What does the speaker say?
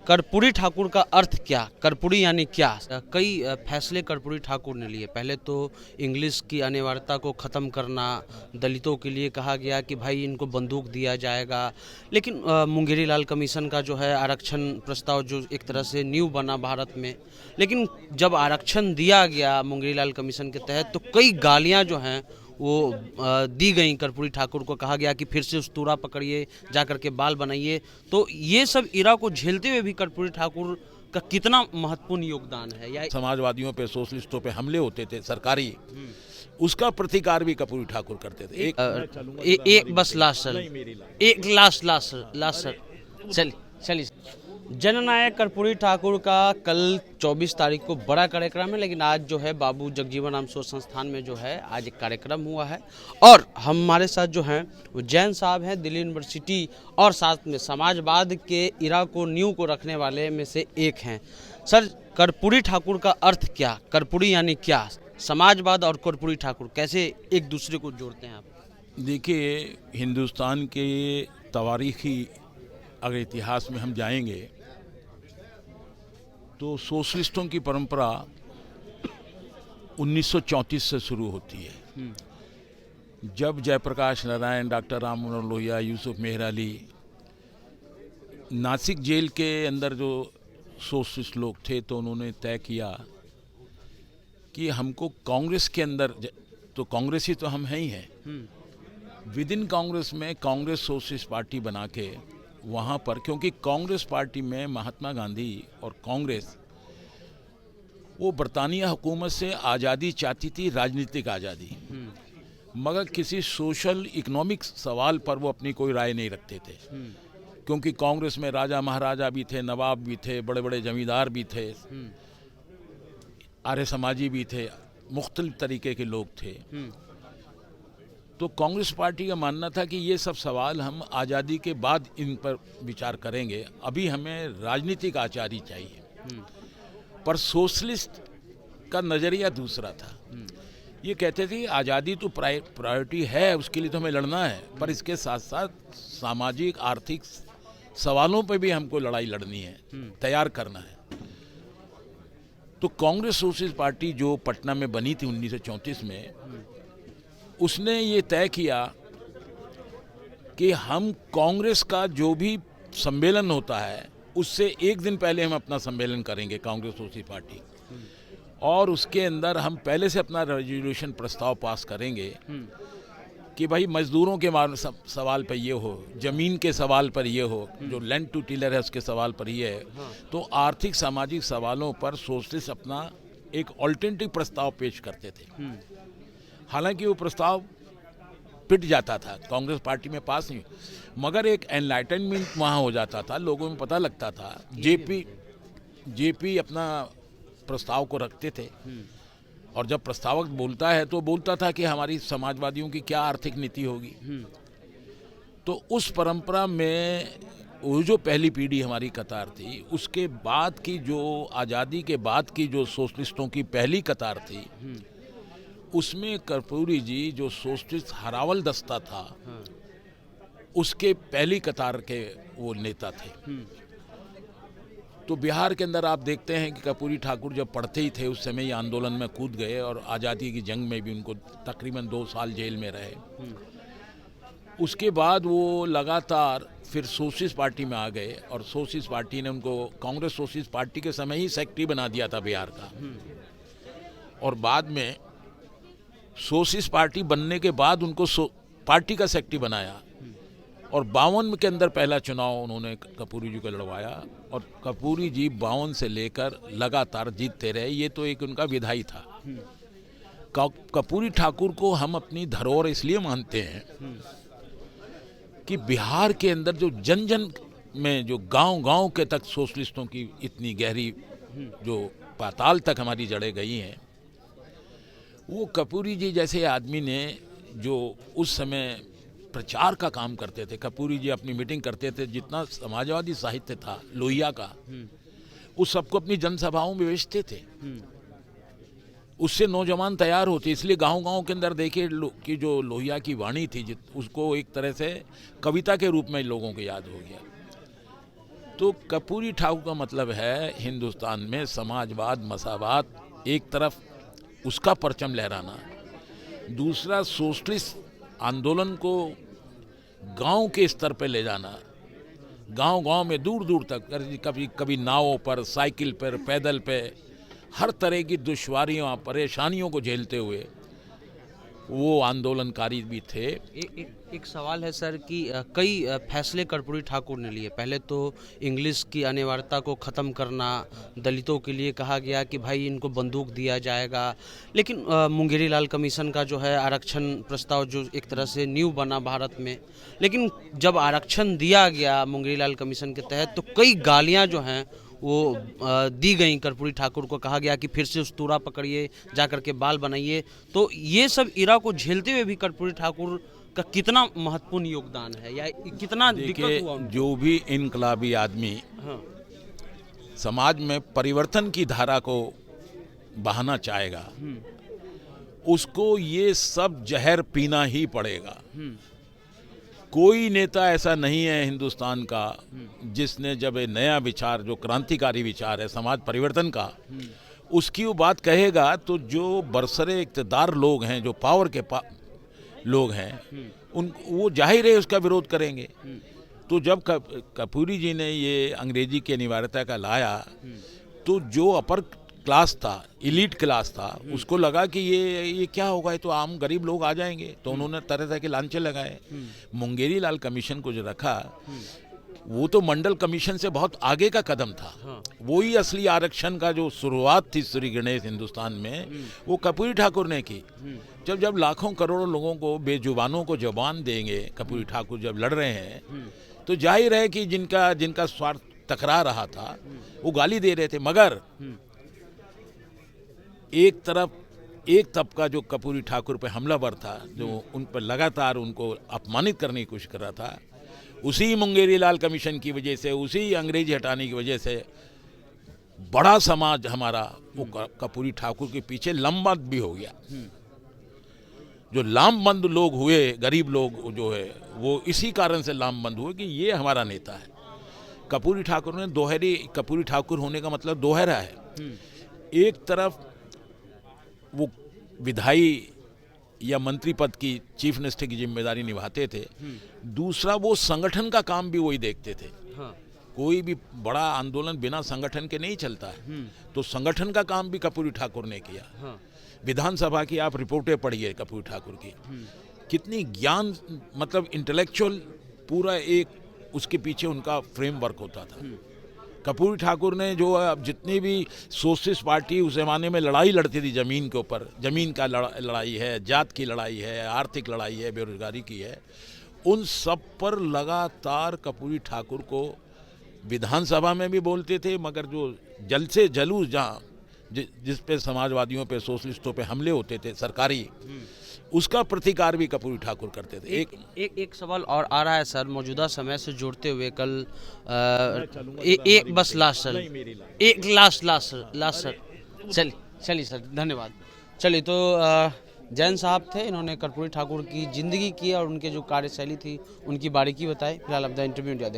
कर्पूरी ठाकुर का अर्थ क्या? कर्पूरी यानी क्या? कई फैसले कर्पूरी ठाकुर ने लिए। पहले तो इंग्लिश की अनिवार्यता को ख़त्म करना, दलितों के लिए कहा गया कि भाई इनको बंदूक दिया जाएगा। लेकिन मुंगेरी लाल कमीशन का जो है आरक्षण प्रस्ताव जो एक तरह से न्यू बना भारत में, लेकिन जब आरक्षण दिया गया मुंगेरी लाल कमीशन के तहत तो कई गालियाँ जो हैं वो दी गई। कर्पूरी ठाकुर को कहा गया कि फिर से उस तूरा पकड़िए, जा कर के बाल बनाइए। तो ये सब इरा को झेलते हुए भी कर्पूरी ठाकुर का कितना महत्वपूर्ण योगदान है? या समाजवादियों पे, सोशलिस्टों पे हमले होते थे सरकारी, उसका प्रतिकार भी कर्पूरी ठाकुर करते थे। एक बस लास्ट सर, एक लास्ट सर, चलिए। जननायक कर्पूरी ठाकुर का कल 24 तारीख को बड़ा कार्यक्रम है, लेकिन आज जो है बाबू जगजीवन राम शोध संस्थान में जो है आज एक कार्यक्रम हुआ है और हमारे साथ जो हैं वो जैन साहब हैं दिल्ली यूनिवर्सिटी और साथ में समाजवाद के इरा को न्यू को रखने वाले में से एक हैं। सर, कर्पूरी ठाकुर का अर्थ क्या? कर्पूरी यानी क्या? समाजवाद और कर्पूरी ठाकुर कैसे एक दूसरे को जोड़ते हैं आप? देखिए, हिंदुस्तान के तवारीखी अगर इतिहास में हम जाएंगे तो सोशलिस्टों की परंपरा 1934 से शुरू होती है, जब जयप्रकाश नारायण, डॉक्टर राम मनोहर लोहिया, यूसुफ मेहर अली नासिक जेल के अंदर जो सोशलिस्ट लोग थे, तो उन्होंने तय किया कि हमको कांग्रेस के अंदर, तो कांग्रेसी तो हम हैं ही हैं, विद इन कांग्रेस में कांग्रेस सोशलिस्ट पार्टी बना के वहाँ पर, क्योंकि कांग्रेस पार्टी में महात्मा गांधी और कांग्रेस वो बरतानिया हुकूमत से आज़ादी चाहती थी, राजनीतिक आज़ादी, मगर किसी सोशल इकोनॉमिक सवाल पर वो अपनी कोई राय नहीं रखते थे, क्योंकि कांग्रेस में राजा महाराजा भी थे, नवाब भी थे, बड़े बड़े जमींदार भी थे, आर्य समाजी भी थे, मुख्तलिफ तरीके के लोग थे। तो कांग्रेस पार्टी का मानना था कि ये सब सवाल हम आज़ादी के बाद इन पर विचार करेंगे, अभी हमें राजनीतिक आचार्य चाहिए। पर सोशलिस्ट का नज़रिया दूसरा था। ये कहते थे आज़ादी तो प्रायोरिटी है, उसके लिए तो हमें लड़ना है, पर इसके साथ साथ सामाजिक आर्थिक सवालों पर भी हमको लड़ाई लड़नी है, तैयार करना है। तो कांग्रेस सोशलिस्ट पार्टी जो पटना में बनी थी 1934 में, उसने ये तय किया कि हम कांग्रेस का जो भी सम्मेलन होता है उससे एक दिन पहले हम अपना सम्मेलन करेंगे, कांग्रेस सोशलिस्ट पार्टी, और उसके अंदर हम पहले से अपना रेजोल्यूशन प्रस्ताव पास करेंगे कि भाई मजदूरों के सवाल पर ये हो, ज़मीन के सवाल पर ये हो, जो लैंड टू टिलर है उसके सवाल पर ये है। तो आर्थिक सामाजिक सवालों पर सोशलिस्ट अपना एक ऑल्टरनेटिव प्रस्ताव पेश करते थे। हालांकि वो प्रस्ताव पिट जाता था, कांग्रेस पार्टी में पास नहीं, मगर एक एनलाइटनमेंट वहाँ हो जाता था, लोगों में पता लगता था। जेपी अपना प्रस्ताव को रखते थे, और जब प्रस्तावक बोलता है तो बोलता था कि हमारी समाजवादियों की क्या आर्थिक नीति होगी। तो उस परंपरा में वो जो पहली पीढ़ी हमारी कतार थी, उसके बाद की जो आज़ादी के बाद की जो सोशलिस्टों की पहली कतार थी, उसमें कर्पूरी जी जो सोशलिस्ट हरावल दस्ता था, उसके पहली कतार के वो नेता थे। तो बिहार के अंदर आप देखते हैं कि कर्पूरी ठाकुर जब पढ़ते ही थे उस समय ये आंदोलन में कूद गए, और आज़ादी की जंग में भी उनको तकरीबन 2 साल जेल में रहे। उसके बाद वो लगातार फिर सोशलिस्ट पार्टी में आ गए, और सोशलिस्ट पार्टी ने उनको कांग्रेस सोशलिस्ट पार्टी के समय ही सेक्रेटरी बना दिया था बिहार का, और बाद में सोशलिस्ट पार्टी बनने के बाद उनको पार्टी का सेक्रेटरी बनाया, और 52 के अंदर पहला चुनाव उन्होंने कर्पूरी जी को लड़वाया, और कर्पूरी जी 52 से लेकर लगातार जीतते रहे। ये तो एक उनका विधायी था। कर्पूरी ठाकुर को हम अपनी धरोहर इसलिए मानते हैं कि बिहार के अंदर जो जन जन में, जो गांव-गांव के तक सोशलिस्टों की इतनी गहरी, जो पाताल तक हमारी जड़ें गई हैं, वो कर्पूरी जी जैसे आदमी ने जो उस समय प्रचार का काम करते थे। कर्पूरी जी अपनी मीटिंग करते थे, जितना समाजवादी साहित्य था लोहिया का, उस सबको अपनी जनसभाओं में बेचते थे। उससे नौजवान तैयार होते, इसलिए गांव-गांव के अंदर देखिए कि जो लोहिया की वाणी थी, उसको एक तरह से कविता के रूप में लोगों को याद हो गया। तो कर्पूरी ठाकुर का मतलब है हिंदुस्तान में समाजवाद, मसावाद, एक तरफ उसका परचम लहराना, दूसरा सोशलिस्ट आंदोलन को गांव के स्तर पे ले जाना, गांव-गांव में दूर दूर तक, कभी नावों पर, साइकिल पर, पैदल पे, हर तरह की दुश्वारियों, परेशानियों को झेलते हुए वो आंदोलनकारी भी थे। एक सवाल है सर कि कई फैसले कर्पूरी ठाकुर ने लिए। पहले तो इंग्लिश की अनिवार्यता को ख़त्म करना, दलितों के लिए कहा गया कि भाई इनको बंदूक दिया जाएगा, लेकिन मुंगेरी लाल कमीशन का जो है आरक्षण प्रस्ताव जो एक तरह से न्यू बना भारत में, लेकिन जब आरक्षण दिया गया मुंगेरी लाल कमीशन के तहत तो कई गालियां जो हैं वो दी गई कर्पूरी ठाकुर को। कहा गया कि फिर से उस्तूरा पकड़िए, जा करके बाल बनाइए। तो ये सब इरा को झेलते हुए भी कर्पूरी ठाकुर का कितना महत्वपूर्ण योगदान है या कितना दिक्कत हुआ उनको? जो भी इनकलाबी आदमी हाँ। समाज में परिवर्तन की धारा को बहाना चाहेगा, उसको ये सब जहर पीना ही पड़ेगा। कोई नेता ऐसा नहीं है हिंदुस्तान का जिसने जब ये नया विचार, जो क्रांतिकारी विचार है समाज परिवर्तन का, उसकी वो बात कहेगा तो जो बरसरे इक़्तिदार लोग हैं, जो पावर के लोग हैं, वो जाहिर है उसका विरोध करेंगे। तो जब कर्पूरी जी ने ये अंग्रेजी की अनिवार्यता का लाया तो जो अपर क्लास था, एलीट क्लास था, उसको लगा कि ये क्या होगा, ये तो आम गरीब लोग आ जाएंगे। तो उन्होंने तरह तरह के लांछे लगाए। मुंगेरी लाल कमीशन को जो रखा, वो तो मंडल कमीशन से बहुत आगे का कदम था। वो ही असली आरक्षण का जो शुरुआत थी श्री गणेश हिंदुस्तान में, वो कर्पूरी ठाकुर ने की। जब लाखों करोड़ों लोगों को, बेजुबानों को जबान देंगे कर्पूरी ठाकुर जब लड़ रहे हैं, तो जाहिर है कि जिनका स्वार्थ टकरा रहा था वो गाली दे रहे थे। मगर एक तबका जो कर्पूरी ठाकुर पे हमलावर था, जो उन पर लगातार उनको अपमानित करने की कोशिश कर रहा था, उसी मुंगेरी लाल कमीशन की वजह से, उसी अंग्रेजी हटाने की वजह से बड़ा समाज हमारा वो कर्पूरी ठाकुर के पीछे लामबंद भी हो गया। जो लामबंद लोग हुए, गरीब लोग जो है, वो इसी कारण से लामबंद हुए कि ये हमारा नेता है। कर्पूरी ठाकुर ने कर्पूरी ठाकुर होने का मतलब दोहरा है। एक तरफ वो विधायी या मंत्री पद की, चीफ मिनिस्टर की जिम्मेदारी निभाते थे, दूसरा वो संगठन का काम भी वही देखते थे। हाँ। कोई भी बड़ा आंदोलन बिना संगठन के नहीं चलता है, तो संगठन का काम भी कर्पूरी ठाकुर ने किया। हाँ। विधानसभा की आप रिपोर्टें पढ़िए कर्पूरी ठाकुर की, कितनी ज्ञान, मतलब इंटेलेक्चुअल पूरा एक उसके पीछे उनका फ्रेमवर्क होता था। कर्पूरी ठाकुर ने जो जितनी भी सोशलिस्ट पार्टी उस ज़माने में लड़ाई लड़ती थी ज़मीन के ऊपर, ज़मीन का लड़ाई है, जात की लड़ाई है, आर्थिक लड़ाई है, बेरोजगारी की है, उन सब पर लगातार कर्पूरी ठाकुर को विधानसभा में भी बोलते थे। मगर जो जल से जलूस जहाँ जिस पे समाजवादियों पे, सोशलिस्टों पे हमले होते थे सरकारी, उसका प्रतिकार भी कर्पूरी ठाकुर करते थे। एक सवाल और आ रहा है सर, मौजूदा समय से जोड़ते हुए। कल एक बस लास्ट सर, एक लास्ट सर, चलिए सर, धन्यवाद। चलिए, तो जैन साहब थे, इन्होंने कर्पूरी ठाकुर की ज़िंदगी की और उनके जो कार्यशैली थी उनकी बारीकी बताई। फिलहाल अब द इंटरव्यू इंडिया देख